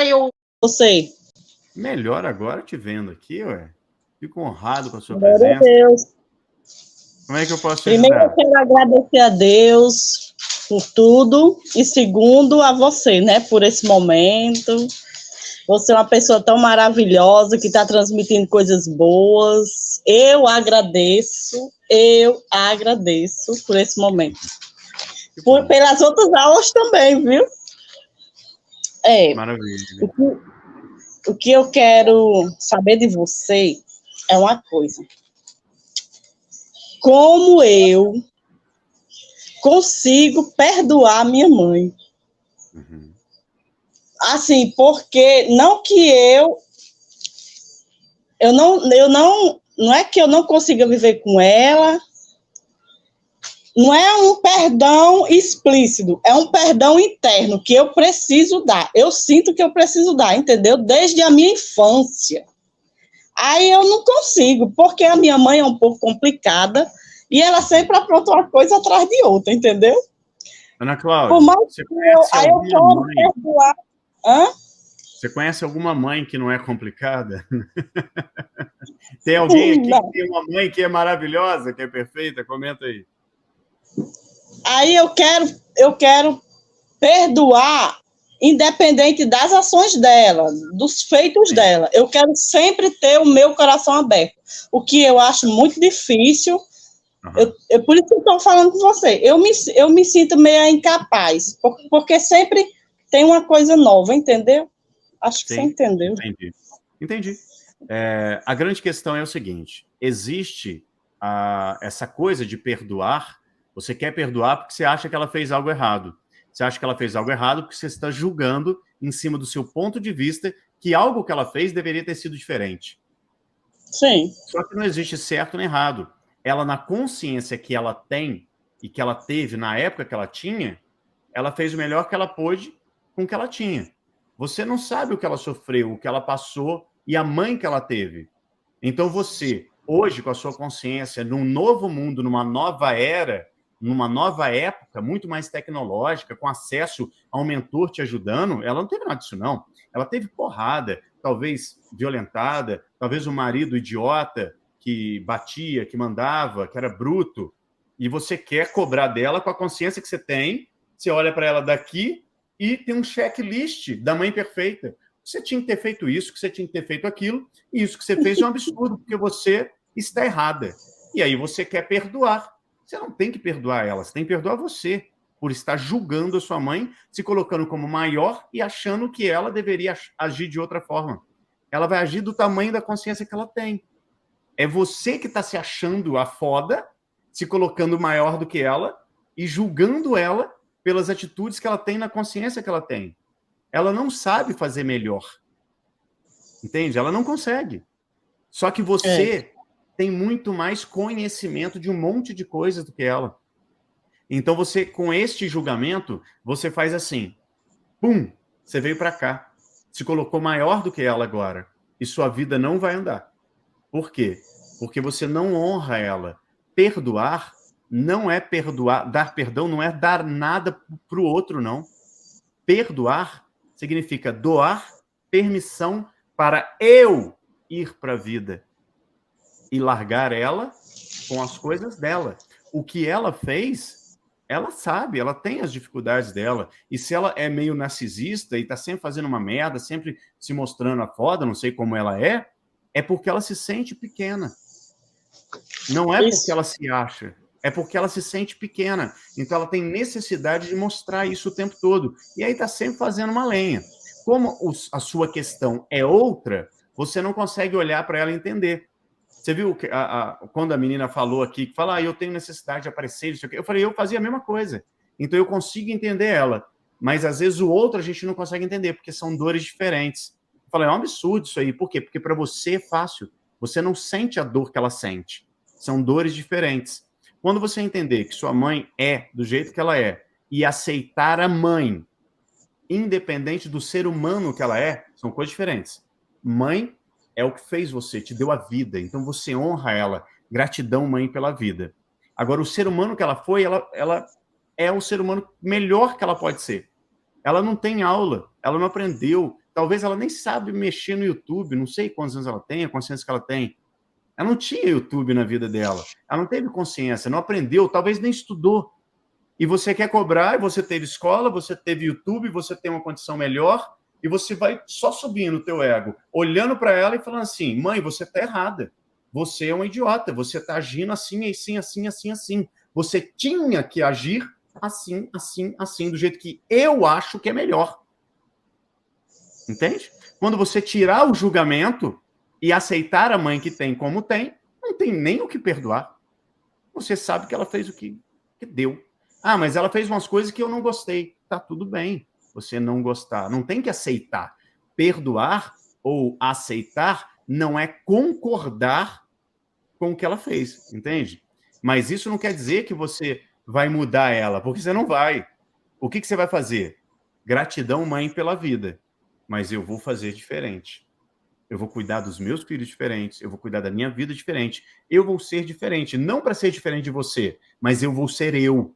eu... Você. Melhor agora te vendo aqui, ué. Fico honrado com a sua Glória presença. a Deus. Como é que eu posso te Primeiro, ajudar? eu quero agradecer a Deus por tudo. E segundo, a você, né, por esse momento. Você é uma pessoa tão maravilhosa que está transmitindo coisas boas. Eu agradeço por esse momento. Pelas outras aulas também, viu? Maravilha. O que eu quero saber de você é uma coisa. Como eu consigo perdoar minha mãe? Uhum. Assim, porque não que não é que eu não consiga viver com ela, não é um perdão explícito, é um perdão interno que eu preciso dar. Eu sinto que eu preciso dar, entendeu? Desde a minha infância. Aí eu não consigo, porque a minha mãe é um pouco complicada e ela sempre apronta uma coisa atrás de outra, entendeu? Ana Cláudia, por mais você que conhece aí eu alguma quero mãe? perdoar. Hã? Você conhece alguma mãe que não é complicada? Tem alguém aqui que tem uma mãe que é maravilhosa, que é perfeita? Comenta aí. Aí eu quero perdoar, independente das ações dela, dos feitos dela. Eu quero sempre ter o meu coração aberto. O que eu acho muito difícil. Por isso que eu estou falando com você. Eu me sinto meio incapaz, porque sempre tem uma coisa nova, entendeu? Acho que você entendeu. Entendi. A grande questão é o seguinte: existe essa coisa de perdoar. Você quer perdoar porque você acha que ela fez algo errado. Você acha que ela fez algo errado porque você está julgando em cima do seu ponto de vista que algo que ela fez deveria ter sido diferente. Sim. Só que não existe certo nem errado. Ela, na consciência que ela tem e que ela teve na época que ela tinha, ela fez o melhor que ela pôde com o que ela tinha. Você não sabe o que ela sofreu, o que ela passou e a mãe que ela teve. Então você, hoje, com a sua consciência, num novo mundo, numa nova era, numa nova época, muito mais tecnológica, com acesso a um mentor te ajudando, ela não teve nada disso, não. Ela teve porrada, talvez violentada, talvez um marido idiota que batia, que mandava, que era bruto, e você quer cobrar dela com a consciência que você tem, você olha para ela daqui e tem um checklist da mãe perfeita. Você tinha que ter feito isso, que você tinha que ter feito aquilo, e isso que você fez é um absurdo, porque você está errada. E aí você quer perdoar. Você não tem que perdoar ela, você tem que perdoar você por estar julgando a sua mãe, se colocando como maior e achando que ela deveria agir de outra forma. Ela vai agir do tamanho da consciência que ela tem. É você que está se achando a foda, se colocando maior do que ela e julgando ela pelas atitudes que ela tem na consciência que ela tem. Ela não sabe fazer melhor. Entende? Ela não consegue. Só que você tem muito mais conhecimento de um monte de coisas do que ela. Então você, com este julgamento, você faz assim, pum, você veio para cá, se colocou maior do que ela agora, e sua vida não vai andar. Por quê? Porque você não honra ela. Perdoar não é perdoar, dar perdão não é dar nada para o outro, não. Perdoar significa doar permissão para eu ir para a vida e largar ela com as coisas dela. O que ela fez, ela sabe, ela tem as dificuldades dela. E se ela é meio narcisista e tá sempre fazendo uma merda, sempre se mostrando a foda, não sei como ela é porque ela se sente pequena. Não é porque ela se acha, é porque ela se sente pequena. Então ela tem necessidade de mostrar isso o tempo todo. E aí tá sempre fazendo uma lenha. Como a sua questão é outra, você não consegue olhar para ela e entender. Você viu que quando a menina falou aqui, que fala, eu tenho necessidade de aparecer, isso aqui. Eu falei, eu fazia a mesma coisa. Então eu consigo entender ela. Mas às vezes o outro a gente não consegue entender, porque são dores diferentes. Eu falei, é um absurdo isso aí. Por quê? Porque para você é fácil. Você não sente a dor que ela sente. São dores diferentes. Quando você entender que sua mãe é do jeito que ela é e aceitar a mãe, independente do ser humano que ela é, são coisas diferentes. Mãe é o que fez você, te deu a vida, então você honra ela. Gratidão, mãe, pela vida. Agora, o ser humano que ela foi, ela é o ser humano melhor que ela pode ser. Ela não tem aula, ela não aprendeu. Talvez ela nem sabe mexer no YouTube, não sei quantos anos ela tem, a consciência que ela tem. Ela não tinha YouTube na vida dela. Ela não teve consciência, não aprendeu, talvez nem estudou. E você quer cobrar, e você teve escola, você teve YouTube, você tem uma condição melhor, e você vai só subindo o teu ego, olhando para ela e falando assim, mãe, você está errada. Você é um idiota, você está agindo assim, assim, assim, assim, assim. Você tinha que agir assim, assim, assim, do jeito que eu acho que é melhor. Entende? Quando você tirar o julgamento e aceitar a mãe que tem como tem, não tem nem o que perdoar. Você sabe que ela fez o que deu. Ah, mas ela fez umas coisas que eu não gostei. Tá tudo bem você não gostar. Não tem que aceitar. Perdoar ou aceitar não é concordar com o que ela fez, entende? Mas isso não quer dizer que você vai mudar ela, porque você não vai. O que você vai fazer? Gratidão, mãe, pela vida. Mas eu vou fazer diferente. Eu vou cuidar dos meus filhos diferentes, eu vou cuidar da minha vida diferente. Eu vou ser diferente, não para ser diferente de você, mas eu vou ser eu.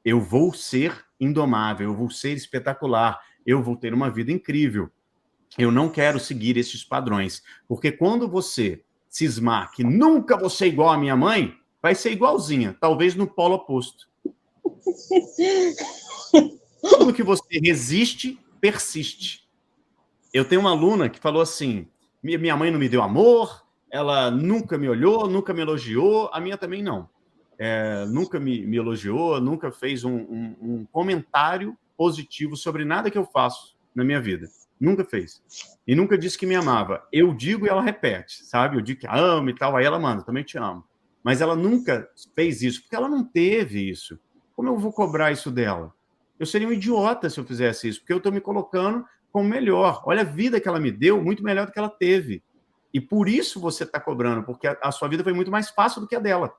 Eu vou ser indomável, eu vou ser espetacular, eu vou ter uma vida incrível. Eu não quero seguir esses padrões, porque quando você cismar que nunca vou ser igual à minha mãe, vai ser igualzinha, talvez no polo oposto. Tudo que você resiste, persiste. Eu tenho uma aluna que falou assim, minha mãe não me deu amor, ela nunca me olhou, nunca me elogiou, a minha também não. Nunca me elogiou, nunca fez um comentário positivo sobre nada que eu faço na minha vida. Nunca fez. E nunca disse que me amava. Eu digo e ela repete, sabe? Eu digo que amo e tal, aí ela manda, também te amo. Mas ela nunca fez isso, porque ela não teve isso. Como eu vou cobrar isso dela? Eu seria um idiota se eu fizesse isso, porque eu estou me colocando como melhor. Olha a vida que ela me deu, muito melhor do que ela teve. E por isso você está cobrando, porque a sua vida foi muito mais fácil do que a dela.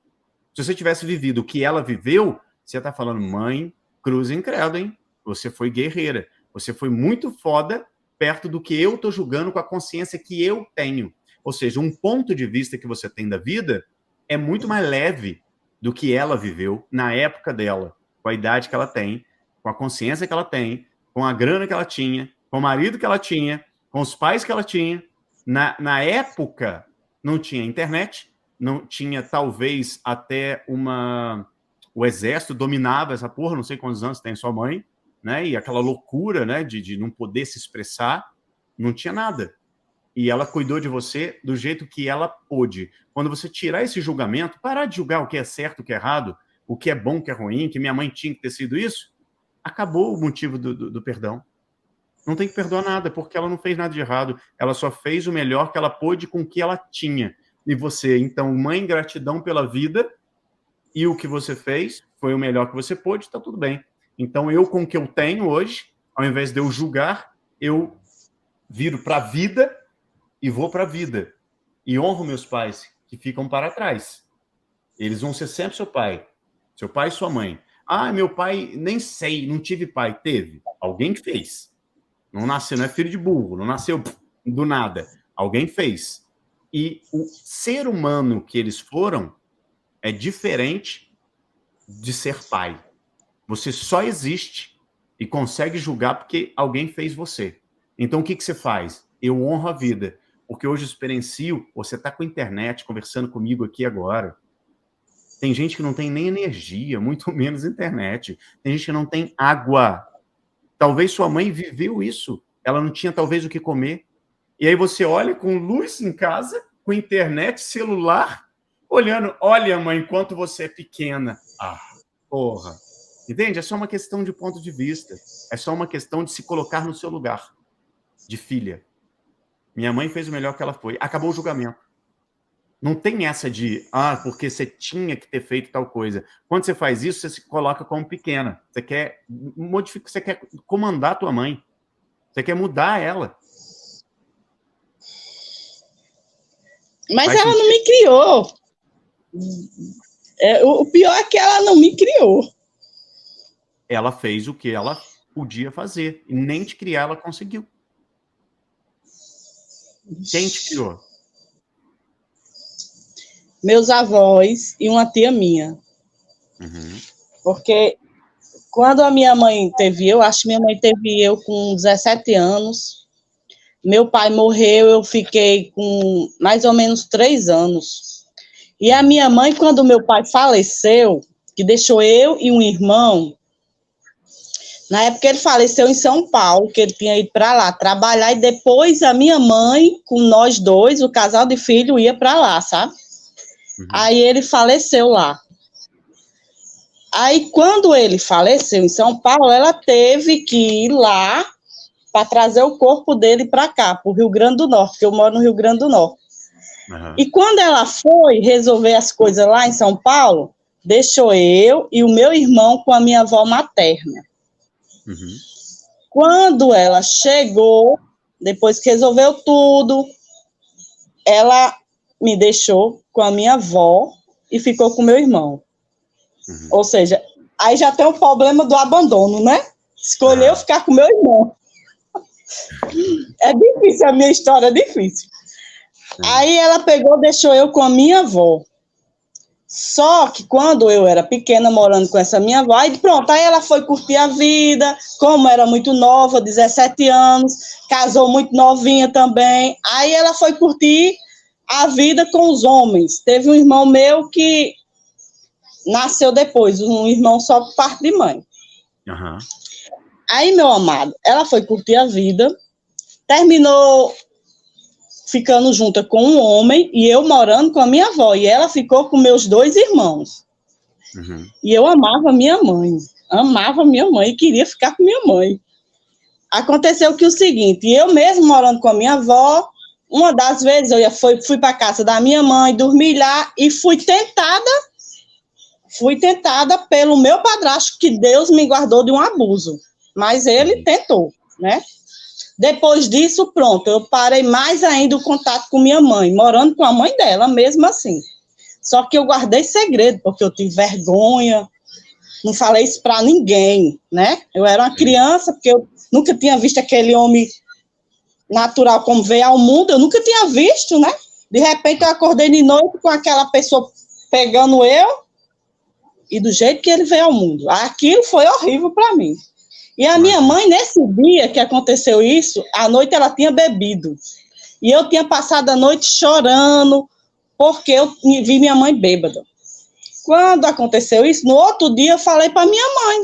Se você tivesse vivido o que ela viveu, você está falando, mãe, cruz em credo, hein? Você foi guerreira. Você foi muito foda perto do que eu estou julgando com a consciência que eu tenho. Ou seja, um ponto de vista que você tem da vida é muito mais leve do que ela viveu na época dela, com a idade que ela tem, com a consciência que ela tem, com a grana que ela tinha, com o marido que ela tinha, com os pais que ela tinha. Na época, não tinha internet, não tinha, talvez, até o exército dominava essa porra, não sei quantos anos tem sua mãe, né? E aquela loucura, né, de não poder se expressar, não tinha nada. E ela cuidou de você do jeito que ela pôde. Quando você tirar esse julgamento, parar de julgar o que é certo, o que é errado, o que é bom, o que é ruim, que minha mãe tinha que ter sido isso, acabou o motivo do perdão. Não tem que perdoar nada, porque ela não fez nada de errado. Ela só fez o melhor que ela pôde com o que ela tinha. E você, então, mãe, gratidão pela vida, e o que você fez foi o melhor que você pôde, está tudo bem. Então, eu, com o que eu tenho hoje, ao invés de eu julgar, eu viro para a vida e vou para a vida. E honro meus pais, que ficam para trás. Eles vão ser sempre seu pai e sua mãe. Ah, meu pai, nem sei, não tive pai. Teve. Alguém que fez. Não nasceu, não é filho de burro, não nasceu do nada. Alguém fez. E o ser humano que eles foram é diferente de ser pai. Você só existe e consegue julgar porque alguém fez você. Então, o que você faz? Eu honro a vida. Porque hoje eu experiencio, você está com a internet conversando comigo aqui agora. Tem gente que não tem nem energia, muito menos internet. Tem gente que não tem água. Talvez sua mãe viveu isso. Ela não tinha, talvez, o que comer. E aí você olha com luz em casa, com internet, celular, olhando. Olha, mãe, enquanto você é pequena. Ah, porra. Entende? É só uma questão de ponto de vista. É só uma questão de se colocar no seu lugar de filha. Minha mãe fez o melhor que ela foi. Acabou o julgamento. Não tem essa de, porque você tinha que ter feito tal coisa. Quando você faz isso, você se coloca como pequena. Você quer modificar, você quer comandar a tua mãe. Você quer mudar ela. Mas ela não me criou. O pior é que ela não me criou. Ela fez o que ela podia fazer. E nem te criar ela conseguiu. Quem te criou? Meus avós e uma tia minha. Uhum. Porque Quando a minha mãe teve eu, acho que minha mãe teve eu com 17 anos. Meu pai morreu, eu fiquei com mais ou menos 3 anos. E a minha mãe, quando meu pai faleceu, que deixou eu e um irmão, na época ele faleceu em São Paulo, que ele tinha ido para lá trabalhar, e depois a minha mãe, com nós dois, o casal de filho, ia para lá, sabe? Aí ele faleceu lá. Aí, quando ele faleceu em São Paulo, ela teve que ir lá para trazer o corpo dele para cá, para o Rio Grande do Norte, porque eu moro no Rio Grande do Norte. E quando ela foi resolver as coisas lá em São Paulo, deixou eu e o meu irmão com a minha avó materna. Quando ela chegou, depois que resolveu tudo, ela me deixou com a minha avó e ficou com o meu irmão. Ou seja, aí já tem o problema do abandono, né? Escolheu ficar com o meu irmão. É difícil, a minha história é difícil. Aí ela pegou, deixou eu com a minha avó. Só que quando eu era pequena, morando com essa minha avó, aí pronto, aí ela foi curtir a vida, como era muito nova, 17 anos, casou muito novinha também, aí ela foi curtir a vida com os homens. Teve um irmão meu que nasceu depois, um irmão só por parte de mãe. Aí, meu amado, ela foi curtir a vida, terminou ficando junta com um homem e eu morando com a minha avó. E ela ficou com meus 2 irmãos. E eu amava minha mãe e queria ficar com minha mãe. Aconteceu que o seguinte, eu mesmo morando com a minha avó, uma das vezes eu fui para a casa da minha mãe, dormi lá e fui tentada pelo meu padrasto, que Deus me guardou de um abuso. Mas ele tentou, né? Depois disso, pronto, eu parei mais ainda o contato com minha mãe, morando com a mãe dela, mesmo assim. Só que eu guardei segredo, porque eu tive vergonha, não falei isso para ninguém, né? Eu era uma criança, porque eu nunca tinha visto aquele homem natural como veio ao mundo, eu nunca tinha visto, né? De repente eu acordei de noite com aquela pessoa pegando eu, e do jeito que ele veio ao mundo. Aquilo foi horrível para mim. E a minha mãe, nesse dia que aconteceu isso, à noite ela tinha bebido. E eu tinha passado a noite chorando, porque eu vi minha mãe bêbada. Quando aconteceu isso, no outro dia eu falei para minha mãe.